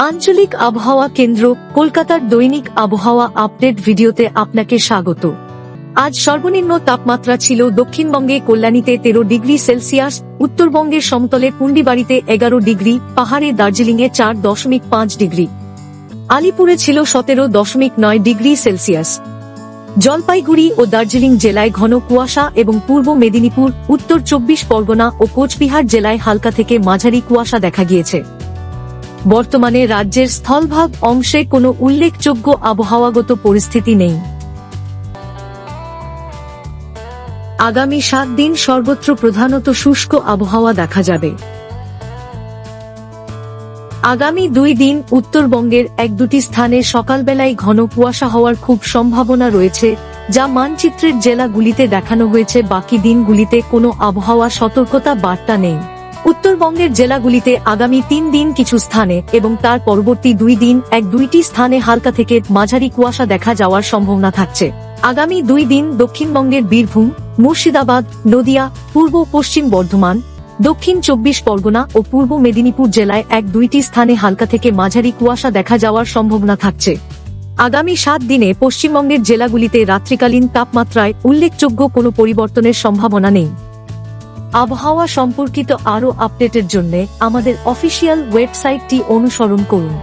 আঞ্চলিক আবহাওয়া কেন্দ্র কলকাতার দৈনিক আবহাওয়া আপডেট ভিডিওতে আপনাকে স্বাগত। আজ সর্বনিম্ন তাপমাত্রা ছিল দক্ষিণবঙ্গে কল্যাণীতে 13 ডিগ্রি সেলসিয়াস, উত্তরবঙ্গের সমতলে পুন্ডিবাড়িতে 11 ডিগ্রি, পাহাড়ে দার্জিলিংয়ে 4.5 ডিগ্রি, আলিপুরে ছিল 17.9 ডিগ্রি সেলসিয়াস। জলপাইগুড়ি ও দার্জিলিং জেলায় ঘন কুয়াশা এবং পূর্ব মেদিনীপুর, উত্তর 24 পরগনা ও কোচবিহার জেলায় হালকা থেকে মাঝারি কুয়াশা দেখা গিয়েছে। বর্তমানে রাজ্যের স্থলভাগ অংশে কোনো উল্লেখযোগ্য আবহাওয়াগত পরিস্থিতি নেই। আগামী 7 দিন সর্বত্র প্রধানত শুষ্ক আবহাওয়া দেখা যাবে। আগামী 2 দিন উত্তরবঙ্গের 1-2টি স্থানে সকালবেলায় ঘন কুয়াশা হওয়ার খুব সম্ভাবনা রয়েছে, যা মানচিত্রের জেলাগুলিতে দেখানো হয়েছে। বাকি দিনগুলিতে কোনো আবহাওয়া সতর্কতা বার্তা নেই। উত্তরবঙ্গের জেলাগুলিতে আগামী 3 দিন কিছু স্থানে এবং তার পরবর্তী 2 দিন 1-2টি স্থানে হালকা থেকে মাঝারি কুয়াশা দেখা যাওয়ার সম্ভাবনা থাকছে। আগামী 2 দিন দক্ষিণবঙ্গের বীরভূম, মুর্শিদাবাদ, নদিয়া, পূর্ব পশ্চিম বর্ধমান, দক্ষিণ 24 পরগনা ও পূর্ব মেদিনীপুর জেলায় 1-2টি স্থানে হালকা থেকে মাঝারি কুয়াশা দেখা যাওয়ার সম্ভাবনা থাকছে। আগামী 7 দিনে পশ্চিমবঙ্গের জেলাগুলিতে রাত্রিকালীন তাপমাত্রায় উল্লেখযোগ্য কোনো পরিবর্তনের সম্ভাবনা নেই। আবহাওয়া সম্পর্কিত আরও আপডেটের জন্য আমাদের অফিসিয়াল ওয়েবসাইটটি অনুসরণ করুন।